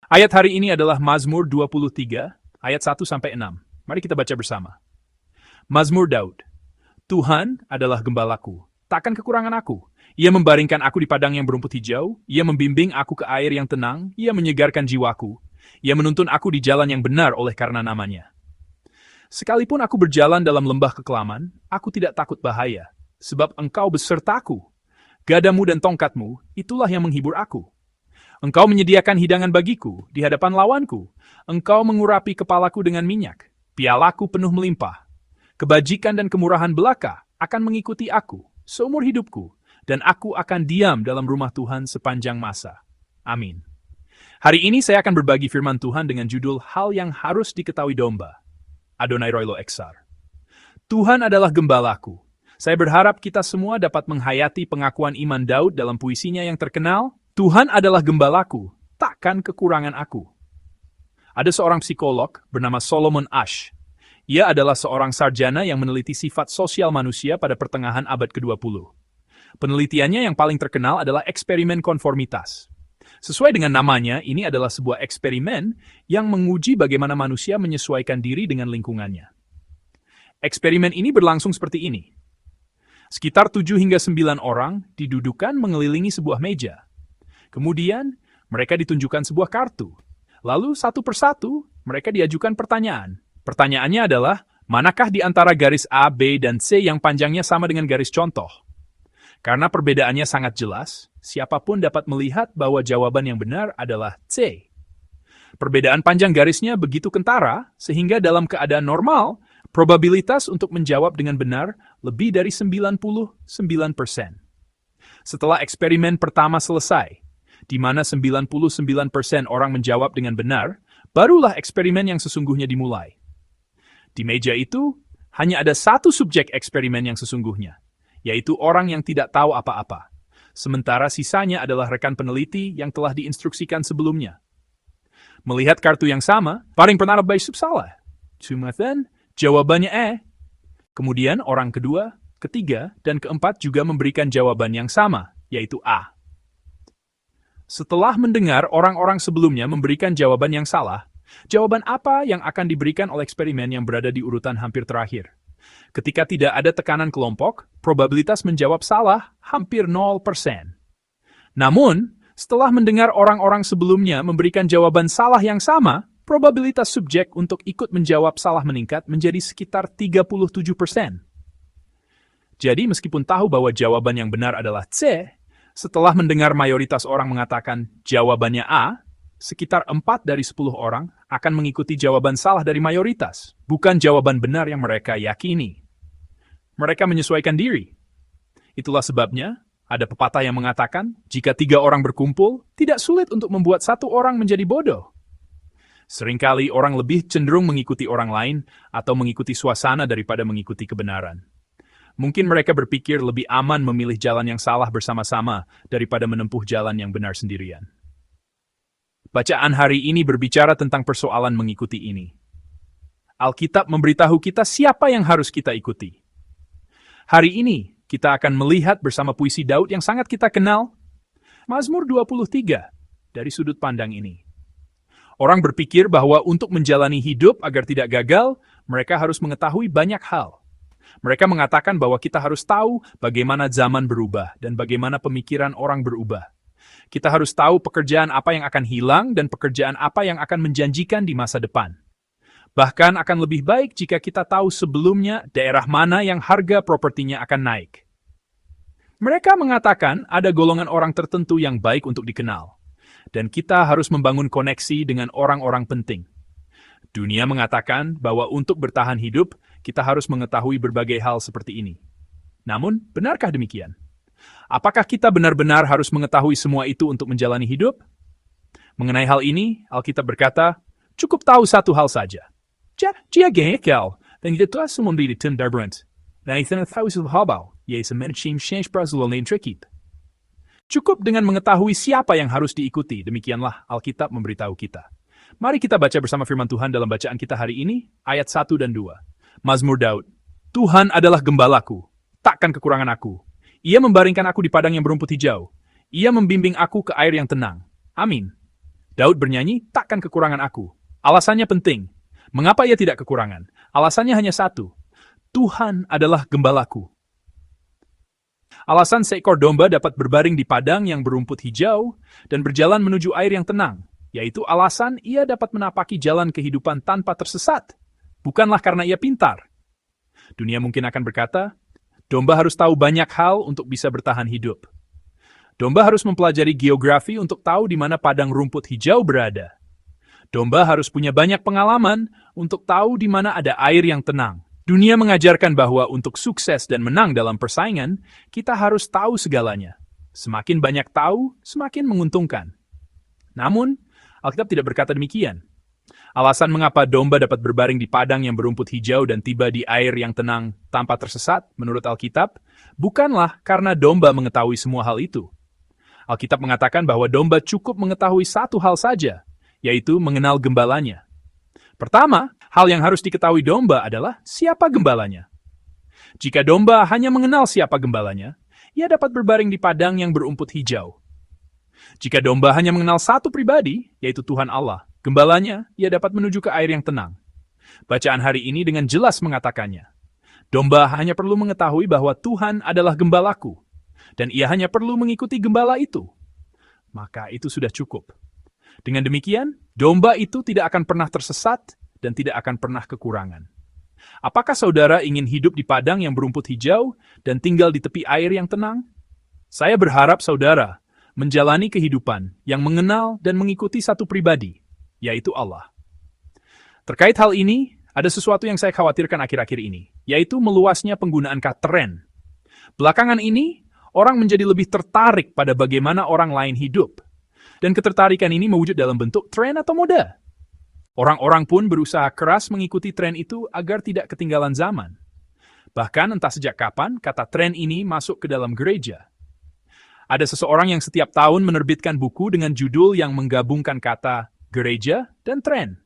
Ayat hari ini adalah Mazmur 23, ayat 1-6. Mari kita baca bersama. Mazmur Daud. Tuhan adalah gembalaku, takkan kekurangan aku. Ia membaringkan aku di padang yang berumput hijau, Ia membimbing aku ke air yang tenang, Ia menyegarkan jiwaku. Ia menuntun aku di jalan yang benar oleh karena namanya. Sekalipun aku berjalan dalam lembah kekelaman, aku tidak takut bahaya, sebab Engkau besertaku. Gadamu dan tongkatmu, itulah yang menghibur aku. Engkau menyediakan hidangan bagiku di hadapan lawanku. Engkau mengurapi kepalaku dengan minyak. Pialaku penuh melimpah. Kebajikan dan kemurahan belaka akan mengikuti aku seumur hidupku, dan aku akan diam dalam rumah Tuhan sepanjang masa. Amin. Hari ini saya akan berbagi firman Tuhan dengan judul Hal yang harus diketahui domba. Adonai Roilo Eksar. Tuhan adalah gembalaku. Saya berharap kita semua dapat menghayati pengakuan iman Daud dalam puisinya yang terkenal, Tuhan adalah gembalaku, takkan kekurangan aku. Ada seorang psikolog bernama Solomon Asch. Ia adalah seorang sarjana yang meneliti sifat sosial manusia pada pertengahan abad ke-20. Penelitiannya yang paling terkenal adalah eksperimen konformitas. Sesuai dengan namanya, ini adalah sebuah eksperimen yang menguji bagaimana manusia menyesuaikan diri dengan lingkungannya. Eksperimen ini berlangsung seperti ini. Sekitar 7 hingga 9 orang didudukan mengelilingi sebuah meja. Kemudian, mereka ditunjukkan sebuah kartu. Lalu, satu persatu, mereka diajukan pertanyaan. Pertanyaannya adalah, manakah di antara garis A, B, dan C yang panjangnya sama dengan garis contoh? Karena perbedaannya sangat jelas, siapapun dapat melihat bahwa jawaban yang benar adalah C. Perbedaan panjang garisnya begitu kentara, sehingga dalam keadaan normal, probabilitas untuk menjawab dengan benar lebih dari 99%. Setelah eksperimen pertama selesai, di mana 99% orang menjawab dengan benar, barulah eksperimen yang sesungguhnya dimulai. Di meja itu, hanya ada satu subjek eksperimen yang sesungguhnya, yaitu orang yang tidak tahu apa-apa. Sementara sisanya adalah rekan peneliti yang telah diinstruksikan sebelumnya. Melihat kartu yang sama, paling pernah lebih salah. Cumatan, jawabannya E. Kemudian orang kedua, ketiga, dan keempat juga memberikan jawaban yang sama, yaitu A. Setelah mendengar orang-orang sebelumnya memberikan jawaban yang salah, jawaban apa yang akan diberikan oleh eksperimen yang berada di urutan hampir terakhir? Ketika tidak ada tekanan kelompok, probabilitas menjawab salah hampir 0%. Namun, setelah mendengar orang-orang sebelumnya memberikan jawaban salah yang sama, probabilitas subjek untuk ikut menjawab salah meningkat menjadi sekitar 37%. Jadi, meskipun tahu bahwa jawaban yang benar adalah C, setelah mendengar mayoritas orang mengatakan jawabannya A, sekitar 4 dari 10 orang akan mengikuti jawaban salah dari mayoritas, bukan jawaban benar yang mereka yakini. Mereka menyesuaikan diri. Itulah sebabnya, ada pepatah yang mengatakan, jika 3 orang berkumpul, tidak sulit untuk membuat 1 orang menjadi bodoh. Seringkali orang lebih cenderung mengikuti orang lain atau mengikuti suasana daripada mengikuti kebenaran. Mungkin mereka berpikir lebih aman memilih jalan yang salah bersama-sama daripada menempuh jalan yang benar sendirian. Bacaan hari ini berbicara tentang persoalan mengikuti ini. Alkitab memberitahu kita siapa yang harus kita ikuti. Hari ini, kita akan melihat bersama puisi Daud yang sangat kita kenal, Mazmur 23, dari sudut pandang ini. Orang berpikir bahwa untuk menjalani hidup agar tidak gagal, mereka harus mengetahui banyak hal. Mereka mengatakan bahwa kita harus tahu bagaimana zaman berubah dan bagaimana pemikiran orang berubah. Kita harus tahu pekerjaan apa yang akan hilang dan pekerjaan apa yang akan menjanjikan di masa depan. Bahkan akan lebih baik jika kita tahu sebelumnya daerah mana yang harga propertinya akan naik. Mereka mengatakan ada golongan orang tertentu yang baik untuk dikenal. Dan kita harus membangun koneksi dengan orang-orang penting. Dunia mengatakan bahwa untuk bertahan hidup, kita harus mengetahui berbagai hal seperti ini. Namun, benarkah demikian? Apakah kita benar-benar harus mengetahui semua itu untuk menjalani hidup? Mengenai hal ini, Alkitab berkata, cukup tahu satu hal saja. Jika gagal, dan itu semua menjadi tim darbrant. Dan itu tahu sehabau, yaitu mencintai change Brazilian trikit. Cukup dengan mengetahui siapa yang harus diikuti, demikianlah Alkitab memberitahu kita. Mari kita baca bersama firman Tuhan dalam bacaan kita hari ini, ayat 1 dan 2. Mazmur Daud. Tuhan adalah gembalaku, takkan kekurangan aku. Ia membaringkan aku di padang yang berumput hijau. Ia membimbing aku ke air yang tenang. Amin. Daud bernyanyi, takkan kekurangan aku. Alasannya penting. Mengapa ia tidak kekurangan? Alasannya hanya satu. Tuhan adalah gembalaku. Alasan seekor domba dapat berbaring di padang yang berumput hijau dan berjalan menuju air yang tenang, yaitu alasan ia dapat menapaki jalan kehidupan tanpa tersesat. Bukanlah karena ia pintar. Dunia mungkin akan berkata, domba harus tahu banyak hal untuk bisa bertahan hidup. Domba harus mempelajari geografi untuk tahu di mana padang rumput hijau berada. Domba harus punya banyak pengalaman untuk tahu di mana ada air yang tenang. Dunia mengajarkan bahwa untuk sukses dan menang dalam persaingan, kita harus tahu segalanya. Semakin banyak tahu, semakin menguntungkan. Namun, Alkitab tidak berkata demikian. Alasan mengapa domba dapat berbaring di padang yang berumput hijau dan tiba di air yang tenang tanpa tersesat, menurut Alkitab, bukanlah karena domba mengetahui semua hal itu. Alkitab mengatakan bahwa domba cukup mengetahui satu hal saja, yaitu mengenal gembalanya. Pertama, hal yang harus diketahui domba adalah siapa gembalanya. Jika domba hanya mengenal siapa gembalanya, ia dapat berbaring di padang yang berumput hijau. Jika domba hanya mengenal satu pribadi, yaitu Tuhan Allah, gembalanya, ia dapat menuju ke air yang tenang. Bacaan hari ini dengan jelas mengatakannya. Domba hanya perlu mengetahui bahwa Tuhan adalah gembalaku, dan ia hanya perlu mengikuti gembala itu. Maka itu sudah cukup. Dengan demikian, domba itu tidak akan pernah tersesat dan tidak akan pernah kekurangan. Apakah saudara ingin hidup di padang yang berumput hijau dan tinggal di tepi air yang tenang? Saya berharap saudara menjalani kehidupan yang mengenal dan mengikuti satu pribadi, yaitu Allah. Terkait hal ini, ada sesuatu yang saya khawatirkan akhir-akhir ini, yaitu meluasnya penggunaan kata tren. Belakangan ini, orang menjadi lebih tertarik pada bagaimana orang lain hidup. Dan ketertarikan ini mewujud dalam bentuk tren atau moda. Orang-orang pun berusaha keras mengikuti tren itu agar tidak ketinggalan zaman. Bahkan entah sejak kapan kata tren ini masuk ke dalam gereja. Ada seseorang yang setiap tahun menerbitkan buku dengan judul yang menggabungkan kata gereja dan tren.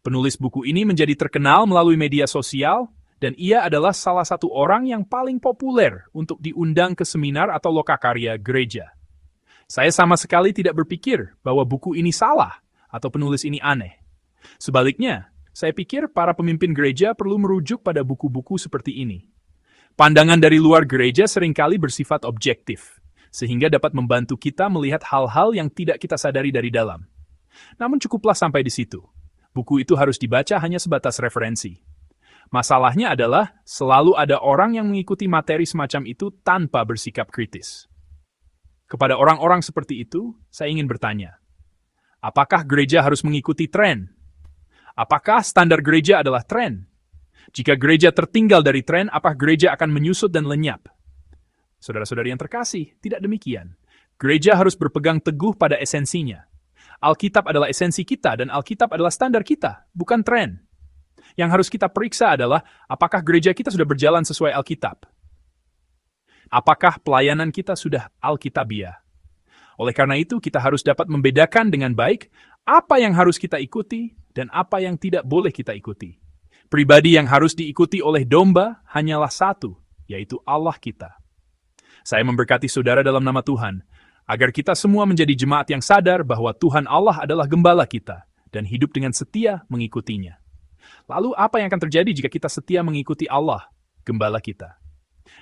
Penulis buku ini menjadi terkenal melalui media sosial, dan ia adalah salah satu orang yang paling populer untuk diundang ke seminar atau lokakarya gereja. Saya sama sekali tidak berpikir bahwa buku ini salah atau penulis ini aneh. Sebaliknya, saya pikir para pemimpin gereja perlu merujuk pada buku-buku seperti ini. Pandangan dari luar gereja seringkali bersifat objektif, sehingga dapat membantu kita melihat hal-hal yang tidak kita sadari dari dalam. Namun cukuplah sampai di situ. Buku itu harus dibaca hanya sebatas referensi. Masalahnya adalah selalu ada orang yang mengikuti materi semacam itu tanpa bersikap kritis. Kepada orang-orang seperti itu, saya ingin bertanya, apakah gereja harus mengikuti tren? Apakah standar gereja adalah tren? Jika gereja tertinggal dari tren, apakah gereja akan menyusut dan lenyap? Saudara-saudari yang terkasih, tidak demikian. Gereja harus berpegang teguh pada esensinya. Alkitab adalah esensi kita dan Alkitab adalah standar kita, bukan tren. Yang harus kita periksa adalah apakah gereja kita sudah berjalan sesuai Alkitab. Apakah pelayanan kita sudah Alkitabiah? Oleh karena itu, kita harus dapat membedakan dengan baik apa yang harus kita ikuti dan apa yang tidak boleh kita ikuti. Pribadi yang harus diikuti oleh domba hanyalah satu, yaitu Allah kita. Saya memberkati saudara dalam nama Tuhan, agar kita semua menjadi jemaat yang sadar bahwa Tuhan Allah adalah gembala kita dan hidup dengan setia mengikutinya. Lalu apa yang akan terjadi jika kita setia mengikuti Allah, gembala kita?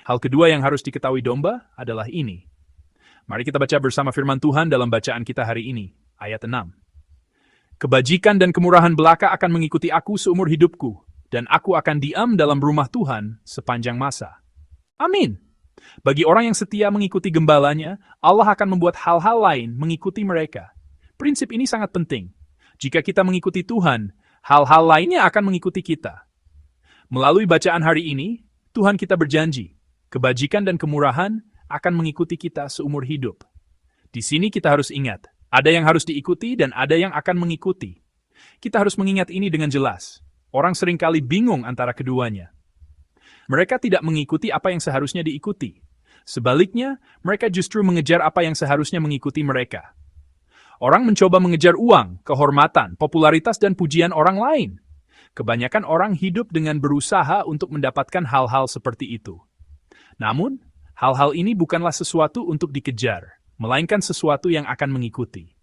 Hal kedua yang harus diketahui domba adalah ini. Mari kita baca bersama firman Tuhan dalam bacaan kita hari ini, ayat 6. Kebajikan dan kemurahan belaka akan mengikuti aku seumur hidupku, dan aku akan diam dalam rumah Tuhan sepanjang masa. Amin. Bagi orang yang setia mengikuti gembalanya, Allah akan membuat hal-hal lain mengikuti mereka. Prinsip ini sangat penting. Jika kita mengikuti Tuhan, hal-hal lainnya akan mengikuti kita. Melalui bacaan hari ini, Tuhan kita berjanji, kebajikan dan kemurahan akan mengikuti kita seumur hidup. Di sini kita harus ingat, ada yang harus diikuti dan ada yang akan mengikuti. Kita harus mengingat ini dengan jelas. Orang seringkali bingung antara keduanya. Mereka tidak mengikuti apa yang seharusnya diikuti. Sebaliknya, mereka justru mengejar apa yang seharusnya mengikuti mereka. Orang mencoba mengejar uang, kehormatan, popularitas, dan pujian orang lain. Kebanyakan orang hidup dengan berusaha untuk mendapatkan hal-hal seperti itu. Namun, hal-hal ini bukanlah sesuatu untuk dikejar, melainkan sesuatu yang akan mengikuti.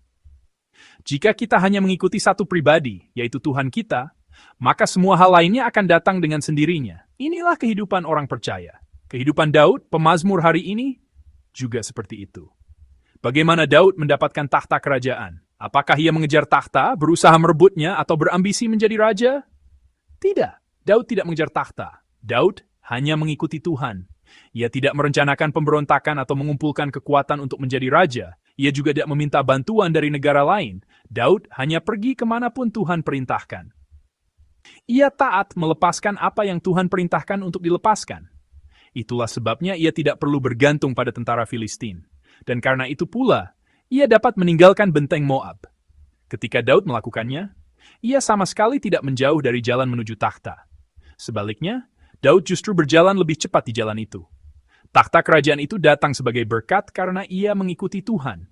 Jika kita hanya mengikuti satu pribadi, yaitu Tuhan kita, maka semua hal lainnya akan datang dengan sendirinya. Inilah kehidupan orang percaya. Kehidupan Daud, pemazmur hari ini, juga seperti itu. Bagaimana Daud mendapatkan tahta kerajaan? Apakah ia mengejar tahta, berusaha merebutnya, atau berambisi menjadi raja? Tidak, Daud tidak mengejar tahta. Daud hanya mengikuti Tuhan. Ia tidak merencanakan pemberontakan atau mengumpulkan kekuatan untuk menjadi raja. Ia juga tidak meminta bantuan dari negara lain. Daud hanya pergi kemanapun Tuhan perintahkan. Ia taat melepaskan apa yang Tuhan perintahkan untuk dilepaskan. Itulah sebabnya ia tidak perlu bergantung pada tentara Filistin. Dan karena itu pula, ia dapat meninggalkan benteng Moab. Ketika Daud melakukannya, ia sama sekali tidak menjauh dari jalan menuju takhta. Sebaliknya, Daud justru berjalan lebih cepat di jalan itu. Takhta kerajaan itu datang sebagai berkat karena ia mengikuti Tuhan.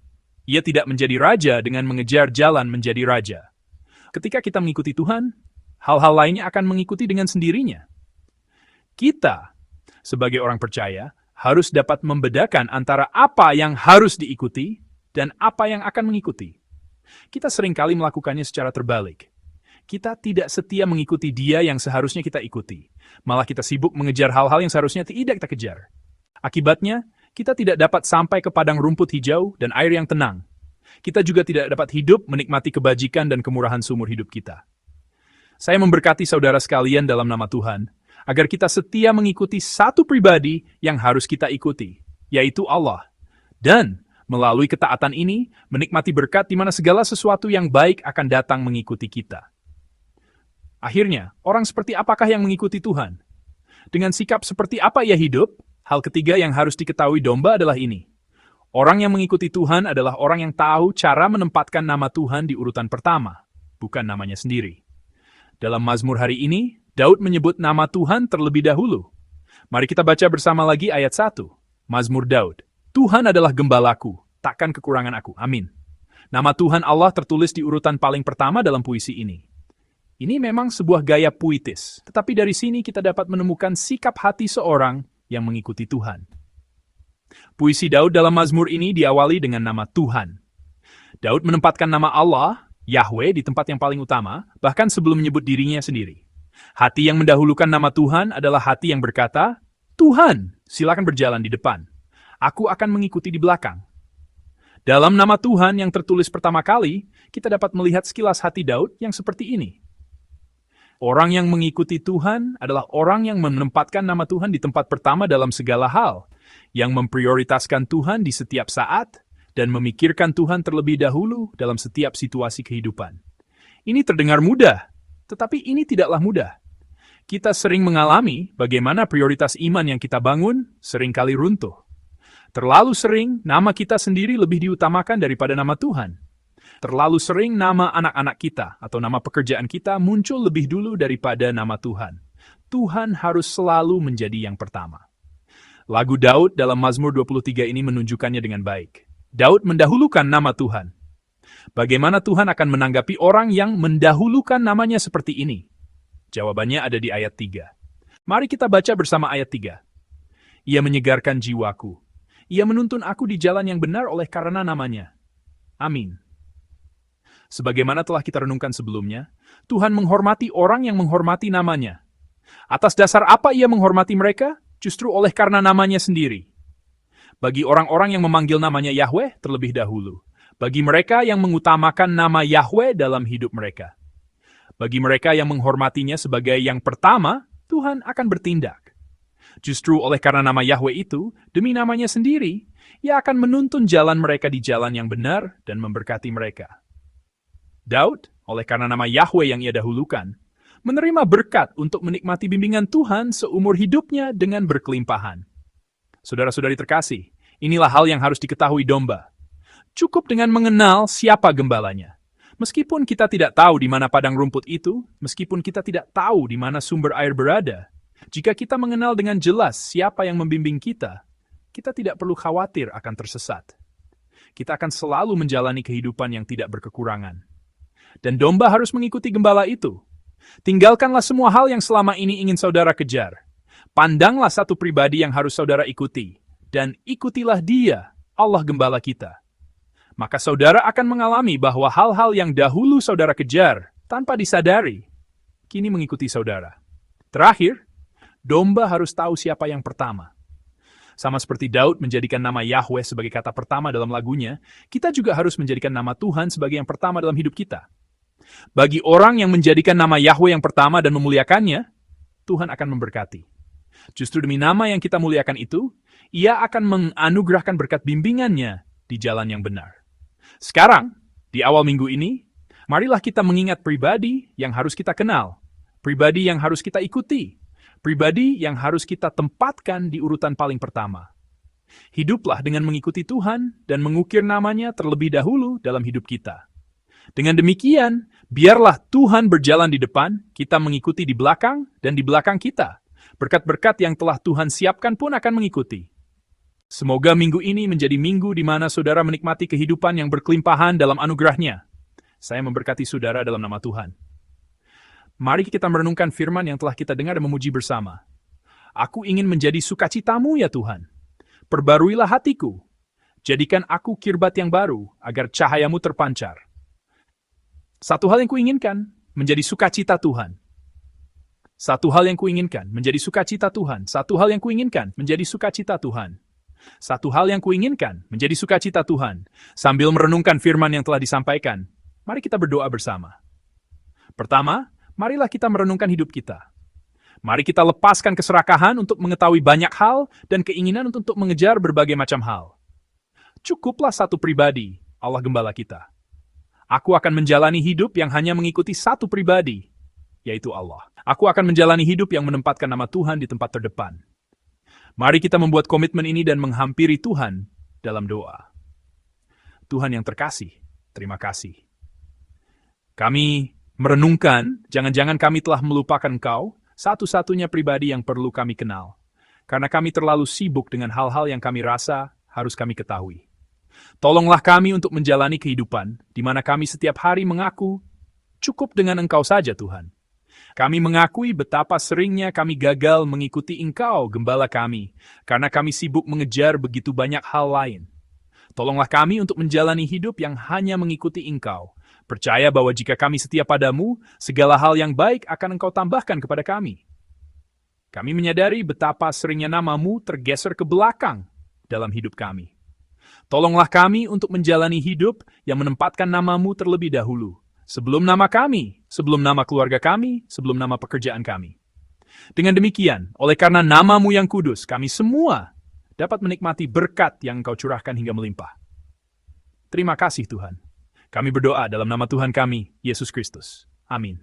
Ia tidak menjadi raja dengan mengejar jalan menjadi raja. Ketika kita mengikuti Tuhan, hal-hal lainnya akan mengikuti dengan sendirinya. Kita, sebagai orang percaya, harus dapat membedakan antara apa yang harus diikuti dan apa yang akan mengikuti. Kita seringkali melakukannya secara terbalik. Kita tidak setia mengikuti dia yang seharusnya kita ikuti. Malah kita sibuk mengejar hal-hal yang seharusnya tidak kita kejar. Akibatnya, kita tidak dapat sampai ke padang rumput hijau dan air yang tenang. Kita juga tidak dapat hidup menikmati kebajikan dan kemurahan seumur hidup kita. Saya memberkati saudara sekalian dalam nama Tuhan, agar kita setia mengikuti satu pribadi yang harus kita ikuti, yaitu Allah. Dan melalui ketaatan ini, menikmati berkat di mana segala sesuatu yang baik akan datang mengikuti kita. Akhirnya, orang seperti apakah yang mengikuti Tuhan? Dengan sikap seperti apa ia hidup? Hal ketiga yang harus diketahui domba adalah ini. Orang yang mengikuti Tuhan adalah orang yang tahu cara menempatkan nama Tuhan di urutan pertama, bukan namanya sendiri. Dalam Mazmur hari ini, Daud menyebut nama Tuhan terlebih dahulu. Mari kita baca bersama lagi ayat 1. Mazmur Daud. Tuhan adalah gembalaku, takkan kekurangan aku. Amin. Nama Tuhan Allah tertulis di urutan paling pertama dalam puisi ini. Ini memang sebuah gaya puitis, tetapi dari sini kita dapat menemukan sikap hati seorang yang mengikuti Tuhan. Puisi Daud dalam Mazmur ini diawali dengan nama Tuhan. Daud menempatkan nama Allah, Yahweh, di tempat yang paling utama, bahkan sebelum menyebut dirinya sendiri. Hati yang mendahulukan nama Tuhan adalah hati yang berkata, Tuhan, silakan berjalan di depan. Aku akan mengikuti di belakang. Dalam nama Tuhan yang tertulis pertama kali, kita dapat melihat sekilas hati Daud yang seperti ini. Orang yang mengikuti Tuhan adalah orang yang menempatkan nama Tuhan di tempat pertama dalam segala hal, yang memprioritaskan Tuhan di setiap saat, dan memikirkan Tuhan terlebih dahulu dalam setiap situasi kehidupan. Ini terdengar mudah, tetapi ini tidaklah mudah. Kita sering mengalami bagaimana prioritas iman yang kita bangun seringkali runtuh. Terlalu sering nama kita sendiri lebih diutamakan daripada nama Tuhan. Terlalu sering nama anak-anak kita atau nama pekerjaan kita muncul lebih dulu daripada nama Tuhan. Tuhan harus selalu menjadi yang pertama. Lagu Daud dalam Mazmur 23 ini menunjukkannya dengan baik. Daud mendahulukan nama Tuhan. Bagaimana Tuhan akan menanggapi orang yang mendahulukan namanya seperti ini? Jawabannya ada di ayat 3. Mari kita baca bersama ayat 3. Ia menyegarkan jiwaku. Ia menuntun aku di jalan yang benar oleh karena namanya. Amin. Sebagaimana telah kita renungkan sebelumnya, Tuhan menghormati orang yang menghormati namanya. Atas dasar apa ia menghormati mereka? Justru oleh karena namanya sendiri. Bagi orang-orang yang memanggil namanya Yahweh terlebih dahulu. Bagi mereka yang mengutamakan nama Yahweh dalam hidup mereka. Bagi mereka yang menghormatinya sebagai yang pertama, Tuhan akan bertindak. Justru oleh karena nama Yahweh itu, demi namanya sendiri, ia akan menuntun jalan mereka di jalan yang benar dan memberkati mereka. Daud, oleh karena nama Yahweh yang ia dahulukan, menerima berkat untuk menikmati bimbingan Tuhan seumur hidupnya dengan berkelimpahan. Saudara-saudari terkasih, inilah hal yang harus diketahui domba. Cukup dengan mengenal siapa gembalanya. Meskipun kita tidak tahu di mana padang rumput itu, meskipun kita tidak tahu di mana sumber air berada, jika kita mengenal dengan jelas siapa yang membimbing kita, kita tidak perlu khawatir akan tersesat. Kita akan selalu menjalani kehidupan yang tidak berkekurangan. Dan domba harus mengikuti gembala itu. Tinggalkanlah semua hal yang selama ini ingin saudara kejar. Pandanglah satu pribadi yang harus saudara ikuti. Dan ikutilah dia, Allah gembala kita. maka saudara akan mengalami bahwa hal-hal yang dahulu saudara kejar tanpa disadari, kini mengikuti saudara. Terakhir, domba harus tahu siapa yang pertama. Sama seperti Daud menjadikan nama Yahweh sebagai kata pertama dalam lagunya, kita juga harus menjadikan nama Tuhan sebagai yang pertama dalam hidup kita. Bagi orang yang menjadikan nama Yahweh yang pertama dan memuliakannya, Tuhan akan memberkati. Justru demi nama yang kita muliakan itu, Ia akan menganugerahkan berkat bimbingannya di jalan yang benar. Sekarang, di awal minggu ini, marilah kita mengingat pribadi yang harus kita kenal, pribadi yang harus kita ikuti, pribadi yang harus kita tempatkan di urutan paling pertama. Hiduplah dengan mengikuti Tuhan dan mengukir namanya terlebih dahulu dalam hidup kita. Dengan demikian, biarlah Tuhan berjalan di depan, kita mengikuti di belakang, dan di belakang kita. Berkat-berkat yang telah Tuhan siapkan pun akan mengikuti. Semoga minggu ini menjadi minggu di mana saudara menikmati kehidupan yang berkelimpahan dalam anugerah-Nya. Saya memberkati saudara dalam nama Tuhan. Mari kita merenungkan firman yang telah kita dengar dan memuji bersama. Aku ingin menjadi sukacitamu ya Tuhan. Perbaruilah hatiku. Jadikan aku kirbat yang baru, agar cahayamu terpancar. Satu hal yang kuinginkan, menjadi sukacita Tuhan. Satu hal yang kuinginkan, menjadi sukacita Tuhan. Satu hal yang kuinginkan, menjadi sukacita Tuhan. Satu hal yang kuinginkan, menjadi sukacita Tuhan. Sambil merenungkan firman yang telah disampaikan, mari kita berdoa bersama. Pertama, marilah kita merenungkan hidup kita. Mari kita lepaskan keserakahan untuk mengetahui banyak hal dan keinginan untuk mengejar berbagai macam hal. Cukuplah satu pribadi, Allah Gembala kita. Aku akan menjalani hidup yang hanya mengikuti satu pribadi, yaitu Allah. Aku akan menjalani hidup yang menempatkan nama Tuhan di tempat terdepan. Mari kita membuat komitmen ini dan menghampiri Tuhan dalam doa. Tuhan yang terkasih, terima kasih. Kami merenungkan, jangan-jangan kami telah melupakan Engkau, satu-satunya pribadi yang perlu kami kenal. Karena kami terlalu sibuk dengan hal-hal yang kami rasa harus kami ketahui. Tolonglah kami untuk menjalani kehidupan, di mana kami setiap hari mengaku, cukup dengan Engkau saja Tuhan. Kami mengakui betapa seringnya kami gagal mengikuti Engkau, Gembala kami, karena kami sibuk mengejar begitu banyak hal lain. Tolonglah kami untuk menjalani hidup yang hanya mengikuti Engkau. Percaya bahwa jika kami setia padamu, segala hal yang baik akan Engkau tambahkan kepada kami. Kami menyadari betapa seringnya nama-Mu tergeser ke belakang dalam hidup kami. Tolonglah kami untuk menjalani hidup yang menempatkan nama-Mu terlebih dahulu. Sebelum nama kami, sebelum nama keluarga kami, sebelum nama pekerjaan kami. Dengan demikian, oleh karena nama-Mu yang kudus, kami semua dapat menikmati berkat yang Engkau curahkan hingga melimpah. Terima kasih Tuhan. Kami berdoa dalam nama Tuhan kami, Yesus Kristus. Amin.